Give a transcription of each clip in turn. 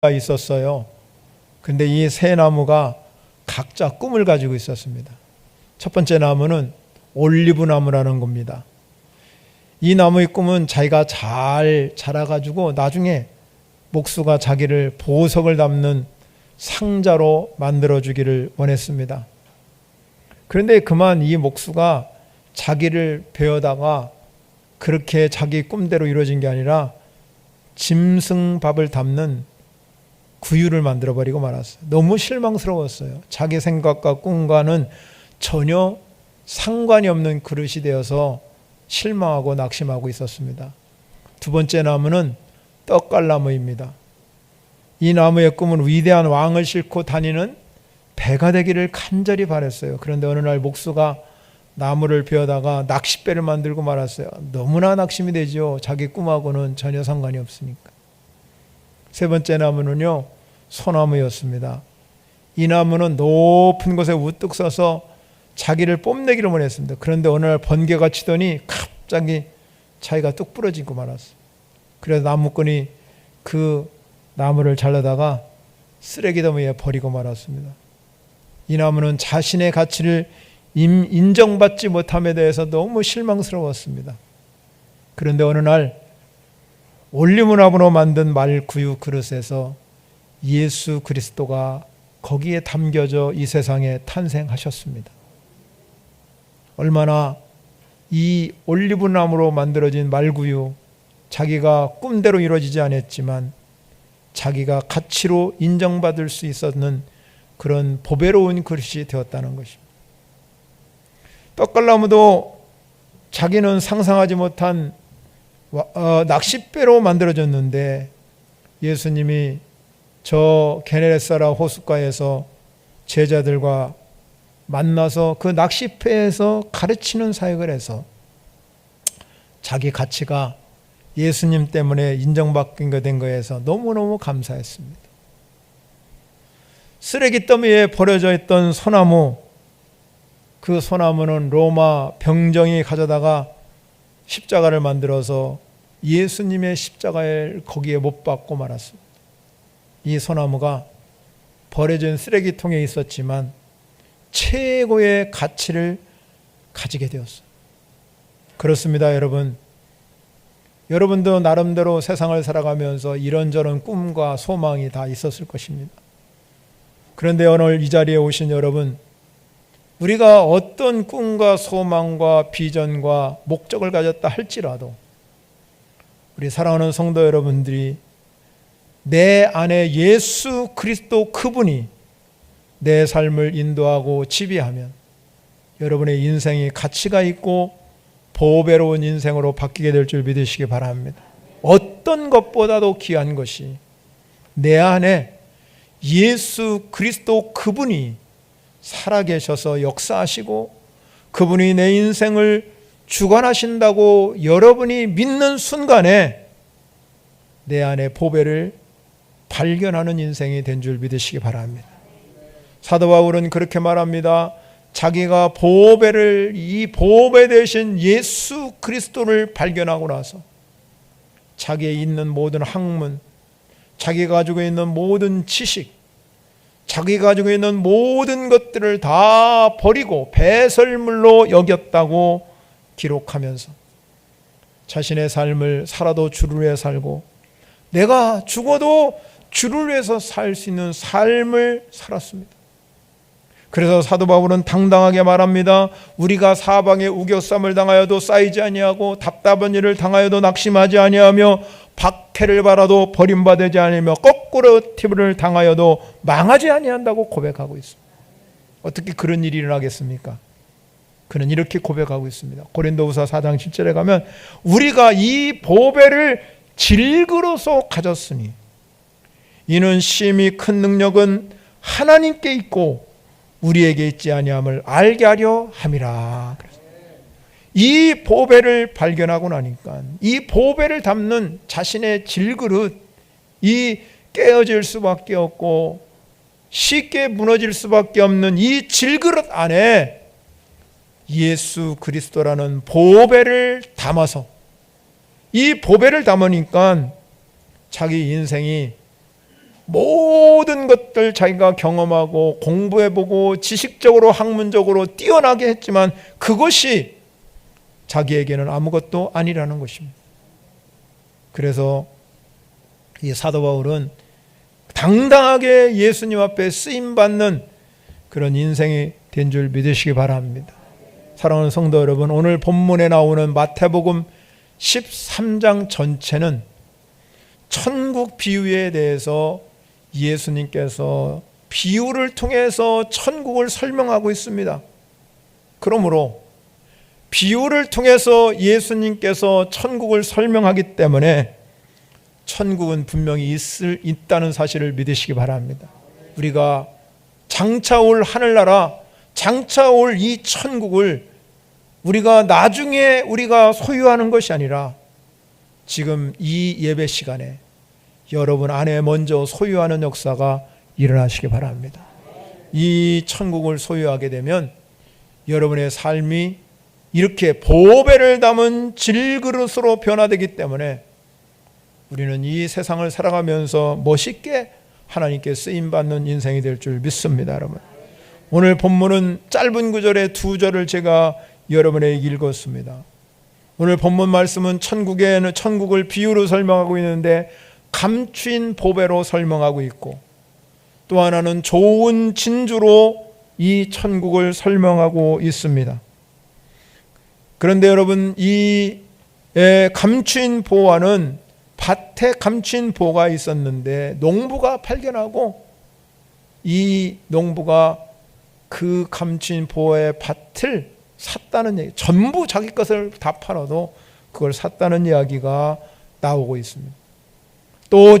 있었어요. 근데 이 세 나무가 각자 꿈을 가지고 있었습니다. 첫 번째 나무는 올리브 나무라는 겁니다. 이 나무의 꿈은 자기가 잘 자라가지고 나중에 목수가 자기를 보석을 담는 상자로 만들어주기를 원했습니다. 그런데 그만 이 목수가 자기를 베어다가 그렇게 자기 꿈대로 이루어진 게 아니라 짐승밥을 담는 구유를 만들어버리고 말았어요. 너무 실망스러웠어요. 자기 생각과 꿈과는 전혀 상관이 없는 그릇이 되어서 실망하고 낙심하고 있었습니다. 두 번째 나무는 떡갈나무입니다. 이 나무의 꿈은 위대한 왕을 싣고 다니는 배가 되기를 간절히 바랬어요. 그런데 어느 날 목수가 나무를 베어다가 낚싯배를 만들고 말았어요. 너무나 낙심이 되죠. 자기 꿈하고는 전혀 상관이 없으니까. 세 번째 나무는요, 소나무였습니다. 이 나무는 높은 곳에 우뚝 서서 자기를 뽐내기를 원했습니다. 그런데 어느 날 번개가 치더니 갑자기 자기가 뚝 부러지고 말았어요. 그래서 나무꾼이 그 나무를 잘라다가 쓰레기 더미에 버리고 말았습니다. 이 나무는 자신의 가치를 인정받지 못함에 대해서 너무 실망스러웠습니다. 그런데 어느 날 올리브나무로 만든 말구유 그릇에서 예수 그리스도가 거기에 담겨져 이 세상에 탄생하셨습니다. 얼마나 이 올리브나무로 만들어진 말구유, 자기가 꿈대로 이루어지지 않았지만 자기가 가치로 인정받을 수 있었는 그런 보배로운 그릇이 되었다는 것입니다. 떡갈나무도 자기는 상상하지 못한 낚싯배로 만들어졌는데 예수님이 저 게네사렛 호숫가에서 제자들과 만나서 그 낚싯배에서 가르치는 사역을 해서 자기 가치가 예수님 때문에 인정받게 된 거에서 너무너무 감사했습니다. 쓰레기 더미에 버려져 있던 소나무, 그 소나무는 로마 병정이 가져다가 십자가를 만들어서 예수님의 십자가를 거기에 못 박고 말았습니다. 이 소나무가 버려진 쓰레기통에 있었지만 최고의 가치를 가지게 되었어요. 그렇습니다, 여러분. 여러분도 나름대로 세상을 살아가면서 이런저런 꿈과 소망이 다 있었을 것입니다. 그런데 오늘 이 자리에 오신 여러분, 우리가 어떤 꿈과 소망과 비전과 목적을 가졌다 할지라도 우리 사랑하는 성도 여러분들이 내 안에 예수 그리스도 그분이 내 삶을 인도하고 지배하면 여러분의 인생이 가치가 있고 보배로운 인생으로 바뀌게 될 줄 믿으시기 바랍니다. 어떤 것보다도 귀한 것이 내 안에 예수 그리스도 그분이 살아계셔서 역사하시고 그분이 내 인생을 주관하신다고 여러분이 믿는 순간에 내 안에 보배를 발견하는 인생이 된 줄 믿으시기 바랍니다. 사도 바울은 그렇게 말합니다. 자기가 보배를, 이 보배 되신 예수 그리스도를 발견하고 나서 자기에 있는 모든 학문, 자기가 가지고 있는 모든 지식, 자기가 가지고 있는 모든 것들을 다 버리고 배설물로 여겼다고 기록하면서 자신의 삶을 살아도 주를 위해 살고 내가 죽어도 주를 위해서 살 수 있는 삶을 살았습니다. 그래서 사도 바울은 당당하게 말합니다. 우리가 사방에 우겨쌈을 당하여도 쌓이지 아니하고 답답한 일을 당하여도 낙심하지 아니하며 박해를 받아도 버림받지 아니하며 거꾸로 팀을 당하여도 망하지 아니한다고 고백하고 있습니다. 어떻게 그런 일이 일어나겠습니까? 그는 이렇게 고백하고 있습니다. 고린도후서 4장 7절에 가면 우리가 이 보배를 질그로서 가졌으니 이는 심히 큰 능력은 하나님께 있고 우리에게 있지 아니함을 알게 하려 함이라. 이 보배를 발견하고 나니까 이 보배를 담는 자신의 질그릇, 이 깨어질 수밖에 없고 쉽게 무너질 수밖에 없는 이 질그릇 안에 예수 그리스도라는 보배를 담아서 이 보배를 담으니까 자기 인생이 모든 것들 자기가 경험하고 공부해보고 지식적으로 학문적으로 뛰어나게 했지만 그것이 자기에게는 아무것도 아니라는 것입니다. 그래서 이 사도 바울은 당당하게 예수님 앞에 쓰임받는 그런 인생이 된 줄 믿으시기 바랍니다. 사랑하는 성도 여러분, 오늘 본문에 나오는 마태복음 13장 전체는 천국 비유에 대해서 예수님께서 비유를 통해서 천국을 설명하고 있습니다. 그러므로 비유를 통해서 예수님께서 천국을 설명하기 때문에 천국은 분명히 있다는 사실을 믿으시기 바랍니다. 우리가 장차 올 하늘나라, 장차 올 이 천국을 우리가 나중에 우리가 소유하는 것이 아니라 지금 이 예배 시간에 여러분 안에 먼저 소유하는 역사가 일어나시기 바랍니다. 이 천국을 소유하게 되면 여러분의 삶이 이렇게 보배를 담은 질그릇으로 변화되기 때문에 우리는 이 세상을 살아가면서 멋있게 하나님께 쓰임받는 인생이 될 줄 믿습니다. 여러분, 오늘 본문은 짧은 구절의 2절을 제가 여러분에게 읽었습니다. 오늘 본문 말씀은 천국을 비유로 설명하고 있는데 감추인 보배로 설명하고 있고, 또 하나는 좋은 진주로 이 천국을 설명하고 있습니다. 그런데 여러분, 이 감추인 보화는 밭에 감추인 보가 있었는데 농부가 발견하고 이 농부가 그 감추인 보의 밭을 샀다는 얘기, 전부 자기 것을 다 팔아도 그걸 샀다는 이야기가 나오고 있습니다. 또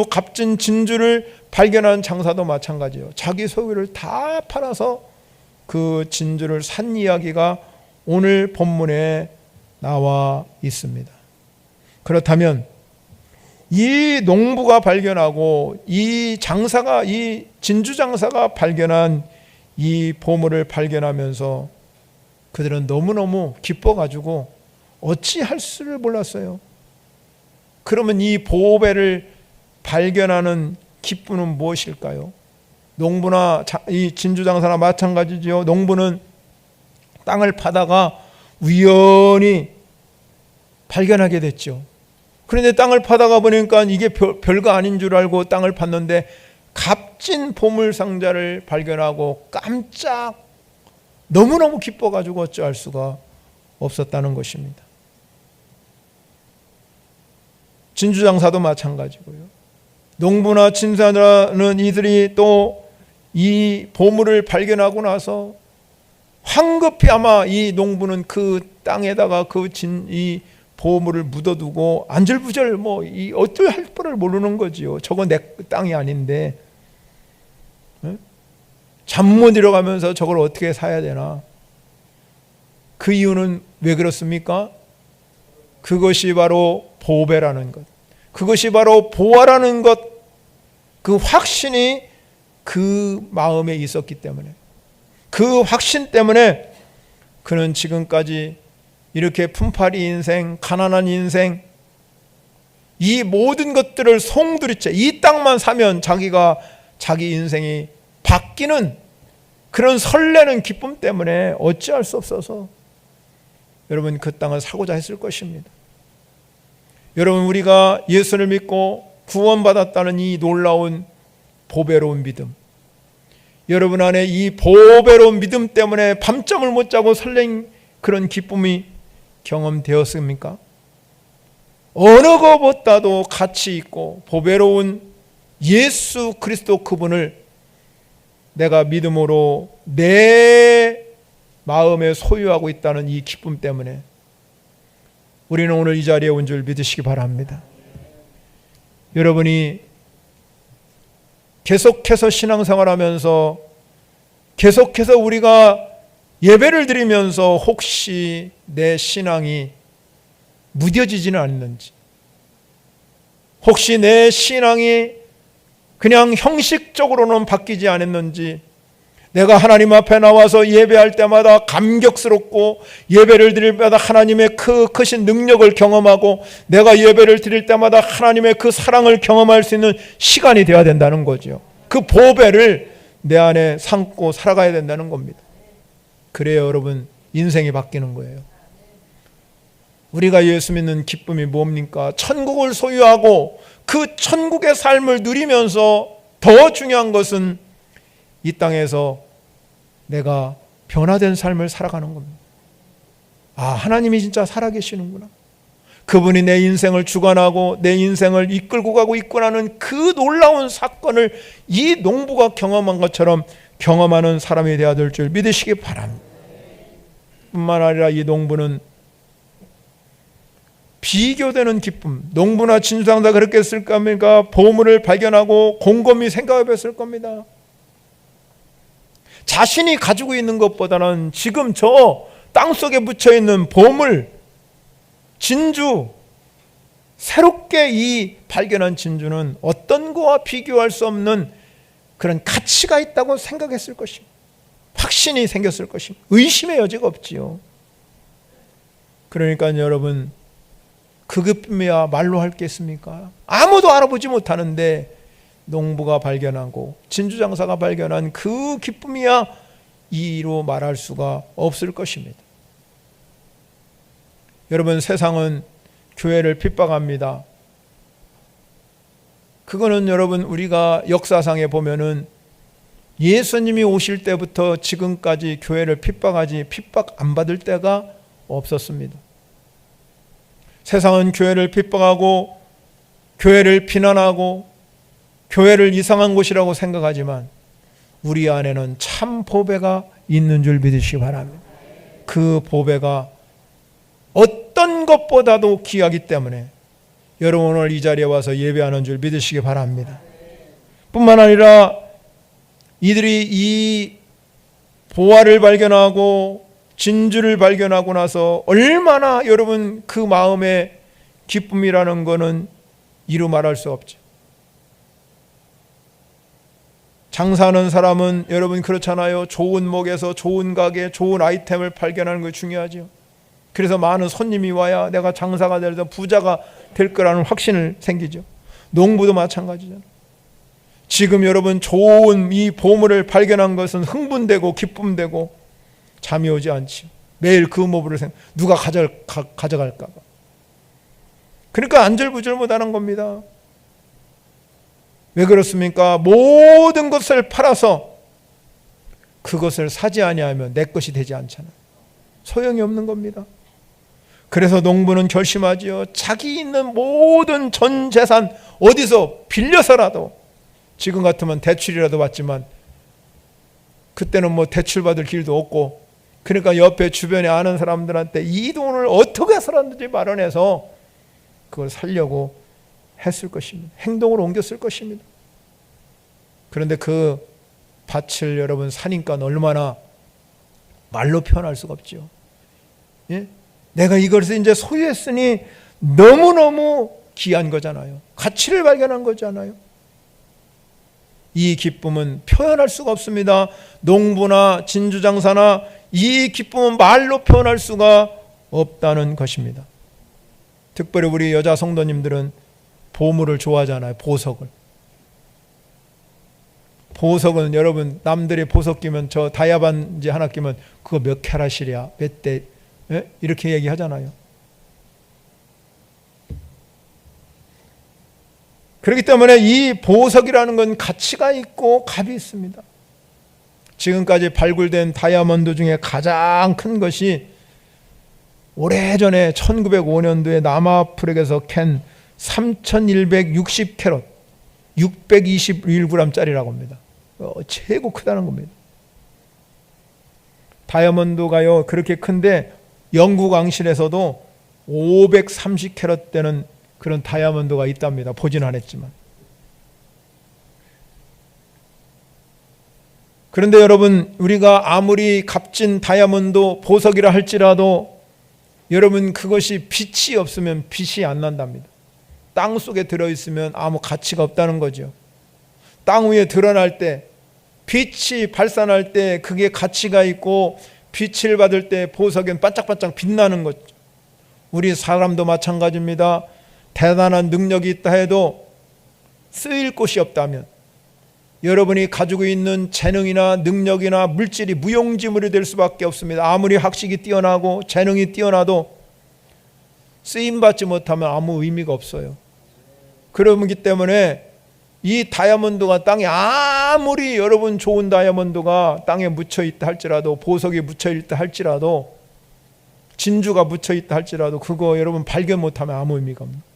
값진 진주를 발견한 장사도 마찬가지예요. 자기 소유를 다 팔아서 그 진주를 산 이야기가 오늘 본문에 나와 있습니다. 그렇다면 이 농부가 발견하고 이 진주 장사가 발견한 이 보물을 발견하면서 그들은 너무너무 기뻐가지고 어찌할 수를 몰랐어요. 그러면 이 보배를 발견하는 기쁨은 무엇일까요? 농부나 이 진주 장사나 마찬가지죠. 농부는 땅을 파다가 우연히 발견하게 됐죠. 그런데 땅을 파다가 보니까 이게 별거 아닌 줄 알고 땅을 팠는데 값진 보물 상자를 발견하고 너무너무 기뻐가지고 어찌할 수가 없었다는 것입니다. 진주장사도 마찬가지고요. 농부나 진사라는 이들이 또 이 보물을 발견하고 나서 황급히 아마 이 농부는 그 땅에다가 이 보물을 묻어두고 안절부절 이 어떨 뻔을 모르는 거지요. 저거 내 땅이 아닌데 잠 못 일어가면서 저걸 어떻게 사야 되나. 그 이유는 왜 그렇습니까? 그것이 바로 보배라는 것, 그것이 바로 보화라는 것, 그 확신이 그 마음에 있었기 때문에, 그 확신 때문에 그는 지금까지 이렇게 품팔이 인생, 가난한 인생, 이 모든 것들을 송두리째 이 땅만 사면 자기 인생이 바뀌는 그런 설레는 기쁨 때문에 어찌할 수 없어서 여러분 그 땅을 사고자 했을 것입니다. 여러분, 우리가 예수를 믿고 구원받았다는 이 놀라운 보배로운 믿음, 여러분 안에 이 보배로운 믿음 때문에 밤잠을 못 자고 설렌 그런 기쁨이 경험되었습니까? 어느 것보다도 가치 있고 보배로운 예수 그리스도 그분을 내가 믿음으로 내 마음에 소유하고 있다는 이 기쁨 때문에 우리는 오늘 이 자리에 온 줄 믿으시기 바랍니다. 여러분이 계속해서 신앙생활하면서 계속해서 우리가 예배를 드리면서 혹시 내 신앙이 무뎌지지는 않는지, 혹시 내 신앙이 그냥 형식적으로는 바뀌지 않았는지, 내가 하나님 앞에 나와서 예배할 때마다 감격스럽고 예배를 드릴 때마다 하나님의 그 크신 능력을 경험하고 내가 예배를 드릴 때마다 하나님의 그 사랑을 경험할 수 있는 시간이 되어야 된다는 거죠. 그 보배를 내 안에 삼고 살아가야 된다는 겁니다. 그래야 여러분 인생이 바뀌는 거예요. 우리가 예수 믿는 기쁨이 뭡니까? 천국을 소유하고 그 천국의 삶을 누리면서 더 중요한 것은 이 땅에서 내가 변화된 삶을 살아가는 겁니다. 아, 하나님이 진짜 살아계시는구나. 그분이 내 인생을 주관하고 내 인생을 이끌고 가고 있구나는 그 놀라운 사건을 이 농부가 경험한 것처럼 경험하는 사람이 되어야 될 줄 믿으시기 바랍니다. 뿐만 아니라 이 농부는 비교되는 기쁨, 농부나 진주장사 그렇게 했을 겁니까? 보물을 발견하고 곰곰이 생각해 봤을 겁니다. 자신이 가지고 있는 것보다는 지금 저 땅속에 묻혀있는 보물, 진주, 새롭게 이 발견한 진주는 어떤 거와 비교할 수 없는 그런 가치가 있다고 생각했을 것입니다. 확신이 생겼을 것입니다. 의심의 여지가 없지요. 그러니까 여러분, 그 기쁨이야 말로 할 게 있습니까? 아무도 알아보지 못하는데 농부가 발견하고 진주장사가 발견한 그 기쁨이야 이로 말할 수가 없을 것입니다. 여러분, 세상은 교회를 핍박합니다. 그거는 여러분 우리가 역사상에 보면은 예수님이 오실 때부터 지금까지 교회를 핍박하지 핍박 안 받을 때가 없었습니다. 세상은 교회를 핍박하고 교회를 비난하고 교회를 이상한 곳이라고 생각하지만 우리 안에는 참 보배가 있는 줄 믿으시기 바랍니다. 그 보배가 어떤 것보다도 귀하기 때문에 여러분 오늘 이 자리에 와서 예배하는 줄 믿으시기 바랍니다. 뿐만 아니라 이들이 이 보화를 발견하고 진주를 발견하고 나서 얼마나 여러분 그 마음의 기쁨이라는 것은 이루 말할 수 없죠. 장사하는 사람은 여러분 그렇잖아요. 좋은 목에서 좋은 가게, 좋은 아이템을 발견하는 게 중요하죠. 그래서 많은 손님이 와야 내가 장사가 돼서 부자가 될 거라는 확신을 생기죠. 농부도 마찬가지잖아요. 지금 여러분 좋은 이 보물을 발견한 것은 흥분되고 기쁨되고 잠이 오지 않죠. 매일 그 보물을 누가 가져갈까 봐. 그러니까 안절부절 못하는 겁니다. 왜 그렇습니까? 모든 것을 팔아서 그것을 사지 아니하면 내 것이 되지 않잖아요. 소용이 없는 겁니다. 그래서 농부는 결심하지요. 자기 있는 모든 전 재산 어디서 빌려서라도, 지금 같으면 대출이라도 받지만 그때는 뭐 대출 받을 길도 없고, 그러니까 옆에 주변에 아는 사람들한테 이 돈을 어떻게 해서라든지 마련해서 그걸 살려고 했을 것입니다. 행동으로 옮겼을 것입니다. 그런데 그 밭을 여러분 사니까 얼마나 말로 표현할 수가 없죠. 예? 내가 이것을 이제 소유했으니 너무너무 귀한 거잖아요. 가치를 발견한 거잖아요. 이 기쁨은 표현할 수가 없습니다. 농부나 진주장사나 이 기쁨은 말로 표현할 수가 없다는 것입니다. 특별히 우리 여자 성도님들은 보물을 좋아하잖아요. 보석을. 보석은 여러분 남들이 보석 끼면 저 다이아반지 하나 끼면 그거 몇 캐럿이랴 몇 대, 예? 이렇게 얘기하잖아요. 그렇기 때문에 이 보석이라는 건 가치가 있고 값이 있습니다. 지금까지 발굴된 다이아몬드 중에 가장 큰 것이 오래전에 1905년도에 남아프릭에서 캔 3160캐럿 621g짜리라고 합니다. 최고 크다는 겁니다. 다이아몬드가요 그렇게 큰데 영국 왕실에서도 530캐럿 되는 그런 다이아몬드가 있답니다. 보진 않았지만. 그런데 여러분 우리가 아무리 값진 다이아몬드 보석이라 할지라도 여러분 그것이 빛이 없으면 빛이 안 난답니다. 땅 속에 들어있으면 아무 가치가 없다는 거죠. 땅 위에 드러날 때 빛이 발산할 때 그게 가치가 있고 빛을 받을 때 보석은 반짝반짝 빛나는 거죠. 우리 사람도 마찬가지입니다. 대단한 능력이 있다 해도 쓰일 곳이 없다면, 여러분이 가지고 있는 재능이나 능력이나 물질이 무용지물이 될 수밖에 없습니다. 아무리 학식이 뛰어나고 재능이 뛰어나도 쓰임받지 못하면 아무 의미가 없어요. 그러기 때문에 이 다이아몬드가 땅에, 아무리 여러분 좋은 다이아몬드가 땅에 묻혀있다 할지라도, 보석이 묻혀있다 할지라도, 진주가 묻혀있다 할지라도 그거 여러분 발견 못하면 아무 의미가 없습니다.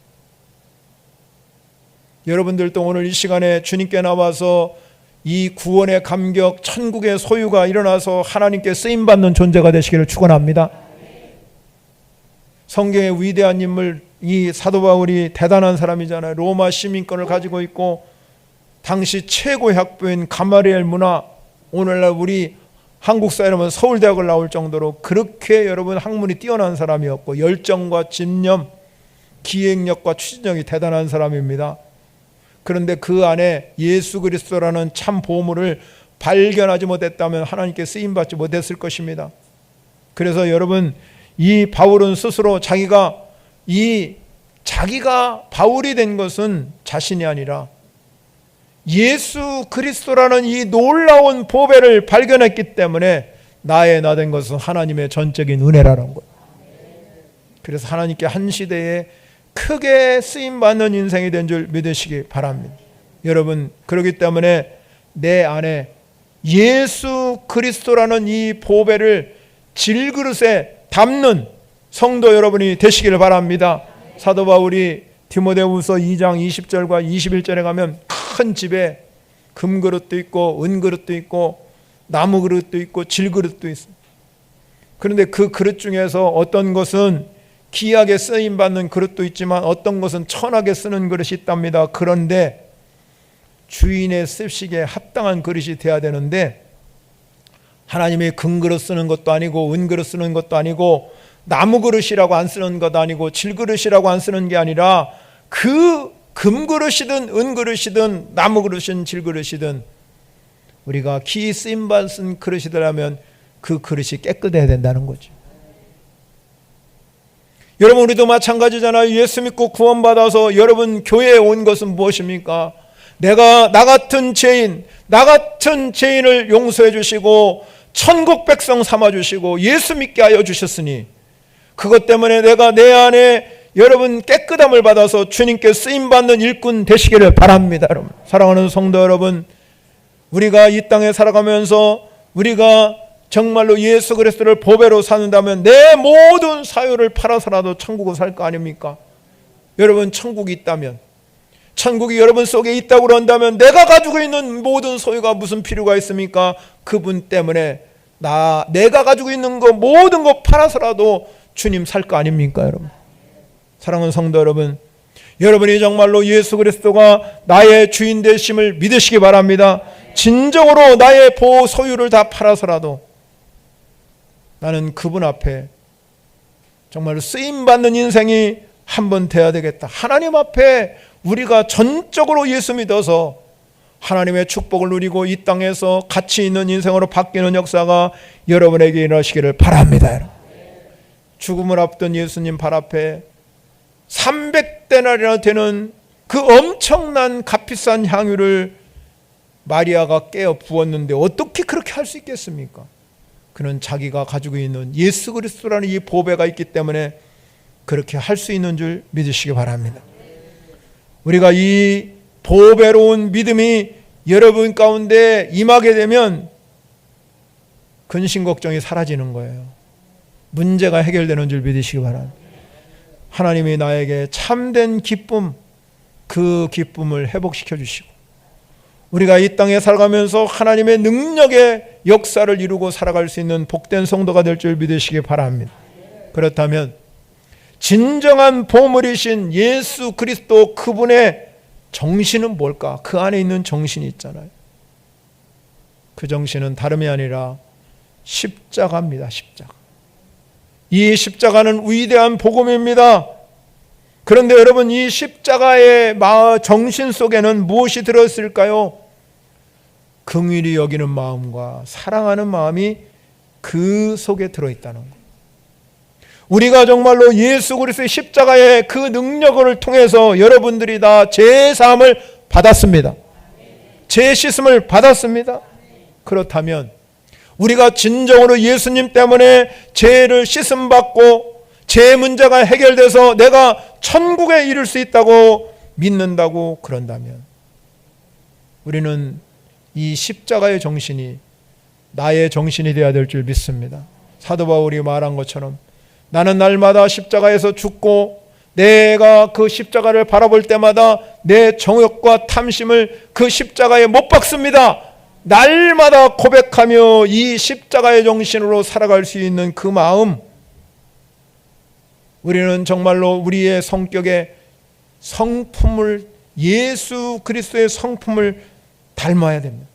여러분들도 오늘 이 시간에 주님께 나와서 이 구원의 감격, 천국의 소유가 일어나서 하나님께 쓰임받는 존재가 되시기를 축원합니다. 성경의 위대한 인물, 이 사도 바울이 대단한 사람이잖아요. 로마 시민권을 가지고 있고 당시 최고의 학부인 가마리엘 문화, 오늘날 우리 한국 사회라면 서울대학을 나올 정도로 그렇게 여러분 학문이 뛰어난 사람이었고 열정과 집념, 기획력과 추진력이 대단한 사람입니다. 그런데 그 안에 예수 그리스도라는 참 보물을 발견하지 못했다면 하나님께 쓰임받지 못했을 것입니다. 그래서 여러분, 이 바울은 스스로 자기가 바울이 된 것은 자신이 아니라 예수 그리스도라는 이 놀라운 보배를 발견했기 때문에 나의 나 된 것은 하나님의 전적인 은혜라는 거예요. 그래서 하나님께 한 시대에 크게 쓰임받는 인생이 된 줄 믿으시기 바랍니다. 여러분, 그렇기 때문에 내 안에 예수 그리스도라는 이 보배를 질그릇에 담는 성도 여러분이 되시기를 바랍니다. 사도 바울이 디모데후서 2장 20절과 21절에 가면 큰 집에 금그릇도 있고 은그릇도 있고 나무그릇도 있고 질그릇도 있습니다. 그런데 그 그릇 중에서 어떤 것은 귀하게 쓰임받는 그릇도 있지만 어떤 것은 천하게 쓰는 그릇이 있답니다. 그런데 주인의 습식에 합당한 그릇이 돼야 되는데, 하나님이 금그릇 쓰는 것도 아니고 은그릇 쓰는 것도 아니고 나무그릇이라고 안 쓰는 것도 아니고 질그릇이라고 안 쓰는 게 아니라, 그 금그릇이든 은그릇이든 나무그릇이든 질그릇이든 우리가 귀 쓰임받은 그릇이더라면 그 그릇이 깨끗해야 된다는 거죠. 여러분, 우리도 마찬가지잖아요. 예수 믿고 구원받아서 여러분 교회에 온 것은 무엇입니까? 나 같은 죄인을 용서해 주시고 천국 백성 삼아 주시고 예수 믿게 하여 주셨으니, 그것 때문에 내가 내 안에 여러분 깨끗함을 받아서 주님께 쓰임받는 일꾼 되시기를 바랍니다. 여러분, 사랑하는 성도 여러분, 우리가 이 땅에 살아가면서 우리가 정말로 예수 그리스도를 보배로 삼는다면 내 모든 사유를 팔아서라도 천국을 살 거 아닙니까? 여러분, 천국이 있다면, 천국이 여러분 속에 있다고 그런다면 내가 가지고 있는 모든 소유가 무슨 필요가 있습니까? 그분 때문에 내가 가지고 있는 거 모든 거 팔아서라도 주님 살 거 아닙니까? 여러분, 사랑하는 성도 여러분, 여러분이 정말로 예수 그리스도가 나의 주인 되심을 믿으시기 바랍니다. 진정으로 나의 소유를 다 팔아서라도 나는 그분 앞에 정말로 쓰임받는 인생이 한번 돼야 되겠다. 하나님 앞에 우리가 전적으로 예수 믿어서 하나님의 축복을 누리고 이 땅에서 가치 있는 인생으로 바뀌는 역사가 여러분에게 일어나시기를 바랍니다. 죽음을 앞둔 예수님 발 앞에 300데나리나 되는 그 엄청난 값비싼 향유를 마리아가 깨어 부었는데 어떻게 그렇게 할 수 있겠습니까? 그는 자기가 가지고 있는 예수 그리스도라는 이 보배가 있기 때문에 그렇게 할 수 있는 줄 믿으시기 바랍니다. 우리가 이 보배로운 믿음이 여러분 가운데 임하게 되면 근심 걱정이 사라지는 거예요. 문제가 해결되는 줄 믿으시기 바랍니다. 하나님이 나에게 참된 기쁨, 그 기쁨을 회복시켜 주시고 우리가 이 땅에 살아가면서 하나님의 능력의 역사를 이루고 살아갈 수 있는 복된 성도가 될 줄 믿으시기 바랍니다. 그렇다면 진정한 보물이신 예수 그리스도 그분의 정신은 뭘까? 그 안에 있는 정신이 있잖아요. 그 정신은 다름이 아니라 십자가입니다. 십자가. 이 십자가는 위대한 복음입니다. 그런데 여러분, 이 십자가의 정신 속에는 무엇이 들어있을까요? 긍휼히 여기는 마음과 사랑하는 마음이 그 속에 들어있다는 것. 우리가 정말로 예수 그리스도의 십자가의 그 능력을 통해서 여러분들이 다 죄 사함을 받았습니다. 죄 씻음을 받았습니다. 그렇다면 우리가 진정으로 예수님 때문에 죄를 씻음 받고 죄 문제가 해결돼서 내가 천국에 이를 수 있다고 믿는다고 그런다면 우리는 이 십자가의 정신이 나의 정신이 되어야 될 줄 믿습니다. 사도 바울이 말한 것처럼 나는 날마다 십자가에서 죽고 내가 그 십자가를 바라볼 때마다 내 정욕과 탐심을 그 십자가에 못 박습니다. 날마다 고백하며 이 십자가의 정신으로 살아갈 수 있는 그 마음, 우리는 정말로 우리의 성격에 성품을, 예수 그리스도의 성품을 닮아야 됩니다.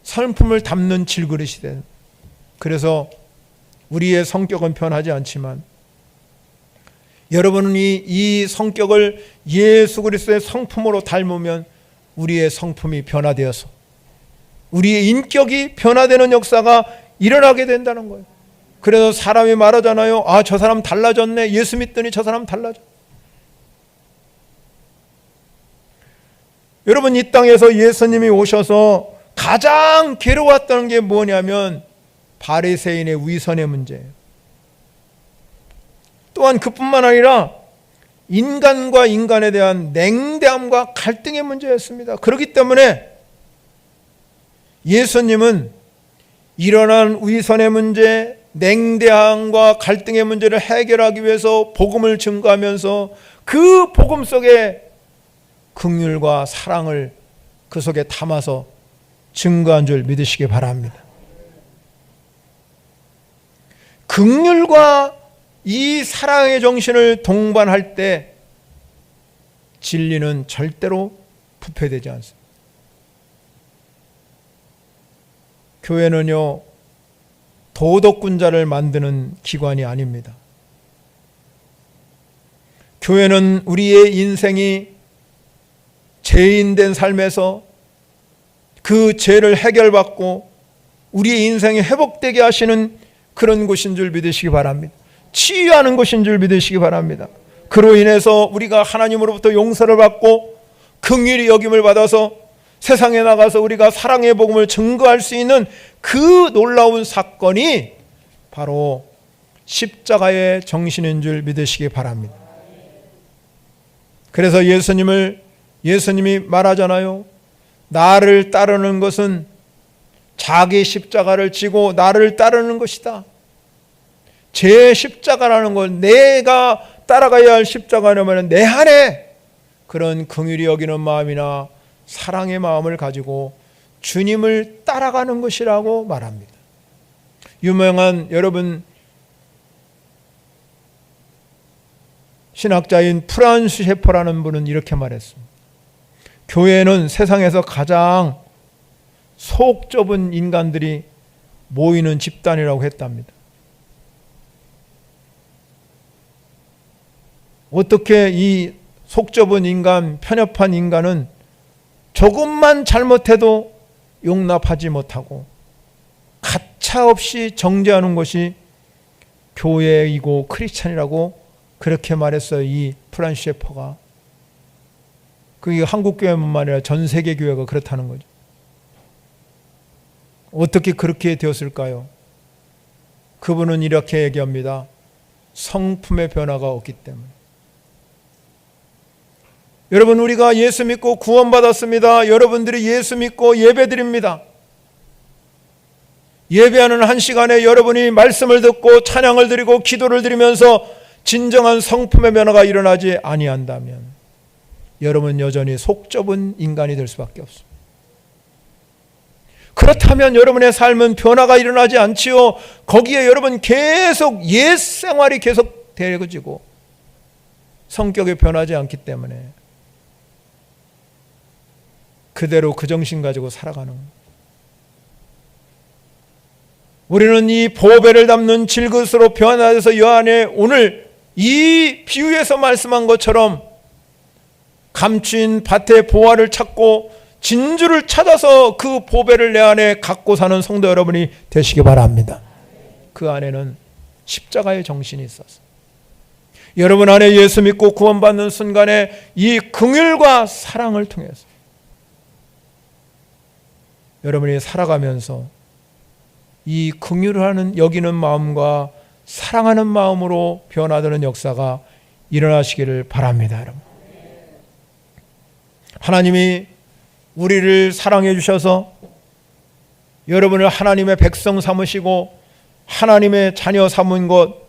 성품을 담는 질그릇이 돼요. 그래서 우리의 성격은 변하지 않지만 여러분이 이 성격을 예수 그리스도의 성품으로 닮으면 우리의 성품이 변화되어서 우리의 인격이 변화되는 역사가 일어나게 된다는 거예요. 그래서 사람이 말하잖아요. 아, 저 사람 달라졌네. 예수 믿더니 저 사람 달라져. 여러분, 이 땅에서 예수님이 오셔서 가장 괴로웠던 게 뭐냐면 바리새인의 위선의 문제예요. 또한 그뿐만 아니라 인간과 인간에 대한 냉담과 갈등의 문제였습니다. 그렇기 때문에 예수님은 일어난 위선의 문제, 냉대함과 갈등의 문제를 해결하기 위해서 복음을 증거하면서 그 복음 속에 긍휼과 사랑을 그 속에 담아서 증거한 줄 믿으시기 바랍니다. 긍휼과 이 사랑의 정신을 동반할 때 진리는 절대로 부패되지 않습니다. 교회는요, 도덕군자를 만드는 기관이 아닙니다. 교회는 우리의 인생이 죄인된 삶에서 그 죄를 해결받고 우리의 인생이 회복되게 하시는 그런 곳인 줄 믿으시기 바랍니다. 치유하는 곳인 줄 믿으시기 바랍니다. 그로 인해서 우리가 하나님으로부터 용서를 받고 긍휼히 여김을 받아서 세상에 나가서 우리가 사랑의 복음을 증거할 수 있는 그 놀라운 사건이 바로 십자가의 정신인 줄 믿으시기 바랍니다. 그래서 예수님이 말하잖아요. 나를 따르는 것은 자기 십자가를 지고 나를 따르는 것이다. 제 십자가라는 건 내가 따라가야 할 십자가라면 내 안에 그런 긍휼히 여기는 마음이나 사랑의 마음을 가지고 주님을 따라가는 것이라고 말합니다. 유명한 여러분 신학자인 프란스 셰퍼라는 분은 이렇게 말했습니다. 교회는 세상에서 가장 속 좁은 인간들이 모이는 집단이라고 했답니다. 어떻게 이 속 좁은 인간, 편협한 인간은 조금만 잘못해도 용납하지 못하고 가차없이 정죄하는 것이 교회이고 크리스찬이라고 그렇게 말했어요. 이 프란스 셰퍼가. 그게 한국 교회뿐만 아니라 전 세계 교회가 그렇다는 거죠. 어떻게 그렇게 되었을까요? 그분은 이렇게 얘기합니다. 성품의 변화가 없기 때문에. 여러분, 우리가 예수 믿고 구원받았습니다. 여러분들이 예수 믿고 예배드립니다. 예배하는 한 시간에 여러분이 말씀을 듣고 찬양을 드리고 기도를 드리면서 진정한 성품의 변화가 일어나지 아니한다면 여러분 여전히 속 좁은 인간이 될 수밖에 없습니다. 그렇다면 여러분의 삶은 변화가 일어나지 않지요. 거기에 여러분 계속 옛 생활이 계속 되어지고 성격이 변하지 않기 때문에 그대로 그 정신 가지고 살아가는 거예요. 우리는 이 보배를 담는 질그릇으로 변화해서 여 안에 오늘 이 비유에서 말씀한 것처럼 감추인 밭의 보화를 찾고 진주를 찾아서 그 보배를 내 안에 갖고 사는 성도 여러분이 되시기 바랍니다. 그 안에는 십자가의 정신이 있어서 여러분 안에 예수 믿고 구원받는 순간에 이 긍휼과 사랑을 통해서 여러분이 살아가면서 이 긍휼을 하는 여기는 마음과 사랑하는 마음으로 변화되는 역사가 일어나시기를 바랍니다. 여러분, 하나님이 우리를 사랑해 주셔서 여러분을 하나님의 백성 삼으시고 하나님의 자녀 삼은 것,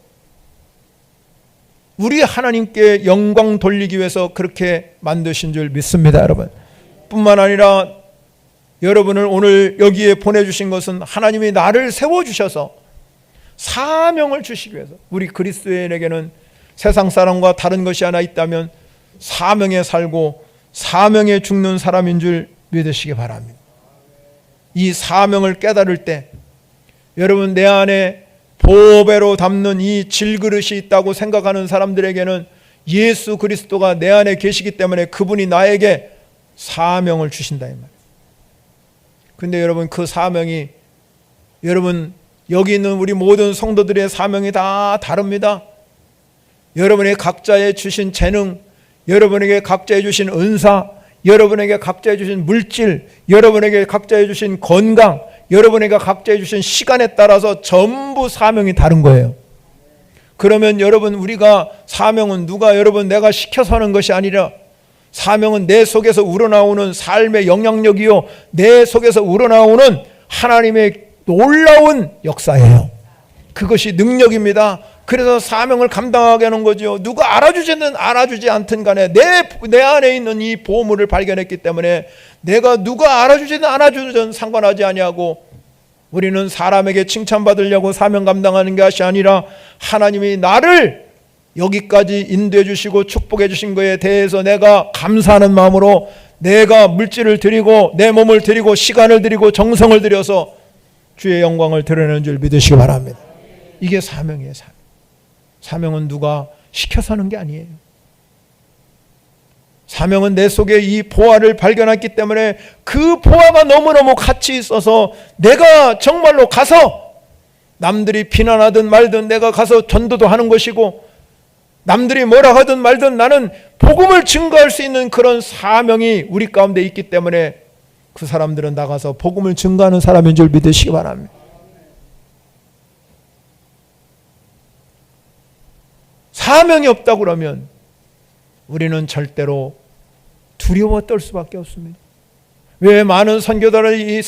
우리 하나님께 영광 돌리기 위해서 그렇게 만드신 줄 믿습니다. 여러분, 뿐만 아니라 여러분을 오늘 여기에 보내주신 것은 하나님이 나를 세워주셔서 사명을 주시기 위해서, 우리 그리스도인에게는 세상 사람과 다른 것이 하나 있다면 사명에 살고 사명에 죽는 사람인 줄 믿으시기 바랍니다. 이 사명을 깨달을 때 여러분 내 안에 보배로 담는 이 질그릇이 있다고 생각하는 사람들에게는 예수 그리스도가 내 안에 계시기 때문에 그분이 나에게 사명을 주신다 이 말이에요. 근데 여러분 그 사명이, 여러분 여기 있는 우리 모든 성도들의 사명이 다 다릅니다. 여러분의 각자의 주신 재능, 여러분에게 각자의 주신 은사, 여러분에게 각자의 주신 물질, 여러분에게 각자의 주신 건강, 여러분에게 각자의 주신 시간에 따라서 전부 사명이 다른 거예요. 그러면 여러분 우리가 사명은 누가 여러분 내가 시켜서 하는 것이 아니라 사명은 내 속에서 우러나오는 삶의 영향력이요, 내 속에서 우러나오는 하나님의 놀라운 역사예요. 그것이 능력입니다. 그래서 사명을 감당하게 하는 거죠. 누가 알아주지는 알아주지 않든 간에 내 안에 있는 이 보물을 발견했기 때문에 내가 누가 알아주지는 알아주든 상관하지 아니하고, 우리는 사람에게 칭찬받으려고 사명 감당하는 것이 아니라 하나님이 나를 여기까지 인도해 주시고 축복해 주신 것에 대해서 내가 감사하는 마음으로 내가 물질을 드리고 내 몸을 드리고 시간을 드리고 정성을 들여서 주의 영광을 드러내는 줄 믿으시기 바랍니다. 이게 사명이에요. 사명은 누가 시켜서 하는 게 아니에요. 사명은 내 속에 이 보화를 발견했기 때문에 그 보화가 너무너무 가치 있어서 내가 정말로 가서 남들이 비난하든 말든 내가 가서 전도도 하는 것이고, 남들이 뭐라 하든 말든 나는 복음을 증거할 수 있는 그런 사명이 우리 가운데 있기 때문에 그 사람들은 나가서 복음을 증거하는 사람인 줄 믿으시기 바랍니다. 사명이 없다고 그러면 우리는 절대로 두려워 떨 수밖에 없습니다. 왜 많은 선교사들이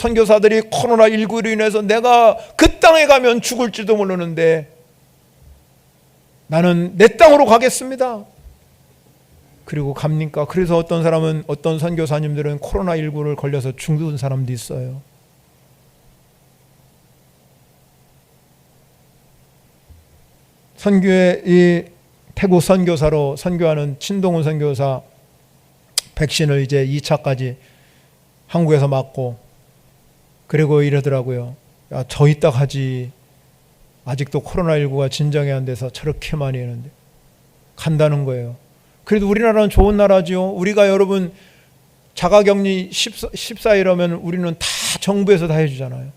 코로나19로 인해서 내가 그 땅에 가면 죽을지도 모르는데 나는 내 땅으로 가겠습니다. 그리고 갑니까? 그래서 어떤 사람은, 어떤 선교사님들은 코로나19를 걸려서 죽은 사람도 있어요. 선교의 이 태국 선교사로 선교하는 친동훈 선교사 백신을 이제 2차까지 한국에서 맞고, 그리고 이러더라고요. 야, 저 이따 가지. 아직도 코로나19가 진정이 안 돼서 저렇게 많이 했는데 간다는 거예요. 그래도 우리나라는 좋은 나라죠. 우리가 여러분 자가격리 14일이면 우리는 다 정부에서 다 해주잖아요.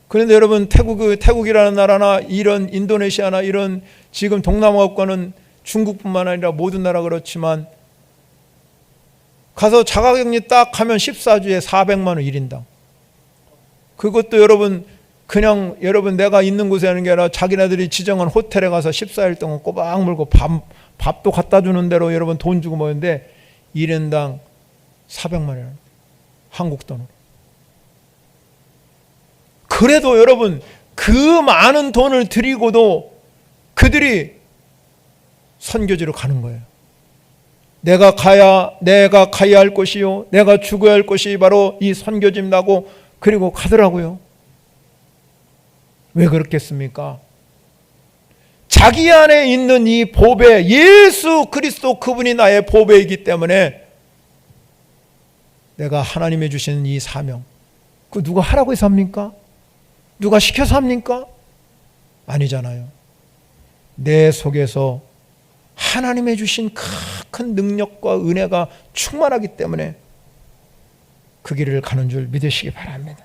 그런데 여러분 태국이라는 나라나 이런 인도네시아나 이런 지금 동남아권은 중국뿐만 아니라 모든 나라 그렇지만 가서 자가격리 딱 하면 14주에 400만 원 1인당. 그것도 여러분 그냥 여러분 내가 있는 곳에 하는 게 아니라 자기네들이 지정한 호텔에 가서 14일 동안 꼬박 물고 밥도 갖다 주는 대로 여러분 돈 주고 먹는데 1인당 400만 원 한국 돈으로. 그래도 여러분 그 많은 돈을 드리고도 그들이 선교지로 가는 거예요. 내가 가야 할 곳이요, 내가 죽어야 할 곳이 바로 이 선교지라고 그리고 가더라고요. 왜 그렇겠습니까? 자기 안에 있는 이 보배, 예수 그리스도 그분이 나의 보배이기 때문에 내가 하나님이 주신 이 사명, 그 누가 하라고 해서 합니까? 누가 시켜서 합니까? 아니잖아요. 내 속에서 하나님의 주신 큰 능력과 은혜가 충만하기 때문에 그 길을 가는 줄 믿으시기 바랍니다.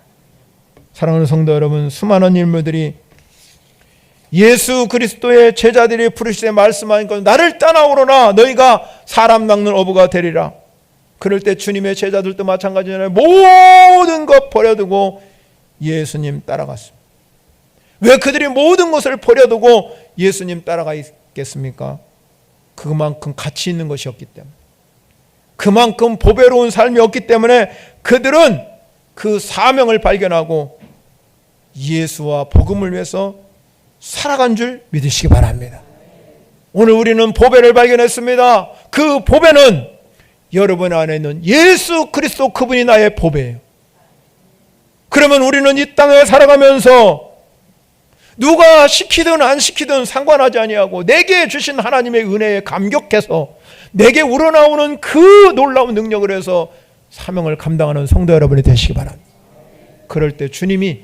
사랑하는 성도 여러분, 수많은 인물들이 예수 그리스도의 제자들이 부르시되 말씀하니까 나를 따라오너라 너희가 사람 낚는 어부가 되리라. 그럴 때 주님의 제자들도 마찬가지잖아요. 모든 것 버려두고 예수님 따라갔습니다. 왜 그들이 모든 것을 버려두고 예수님 따라가겠습니까? 그만큼 가치 있는 것이었기 때문에, 그만큼 보배로운 삶이었기 때문에 그들은 그 사명을 발견하고 예수와 복음을 위해서 살아간 줄 믿으시기 바랍니다. 오늘 우리는 보배를 발견했습니다. 그 보배는 여러분 안에 있는 예수 그리스도, 그분이 나의 보배예요. 그러면 우리는 이 땅에 살아가면서 누가 시키든 안 시키든 상관하지 아니하고 내게 주신 하나님의 은혜에 감격해서 내게 우러나오는 그 놀라운 능력을 해서 사명을 감당하는 성도 여러분이 되시기 바랍니다. 그럴 때 주님이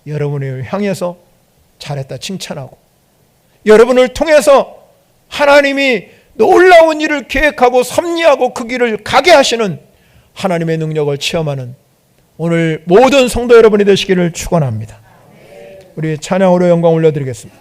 여러분을 향해서 잘했다 칭찬하고, 여러분을 통해서 하나님이 놀라운 일을 계획하고 섭리하고 그 길을 가게 하시는 하나님의 능력을 체험하는 오늘 모든 성도 여러분이 되시기를 축원합니다. 우리 찬양으로 영광 올려드리겠습니다.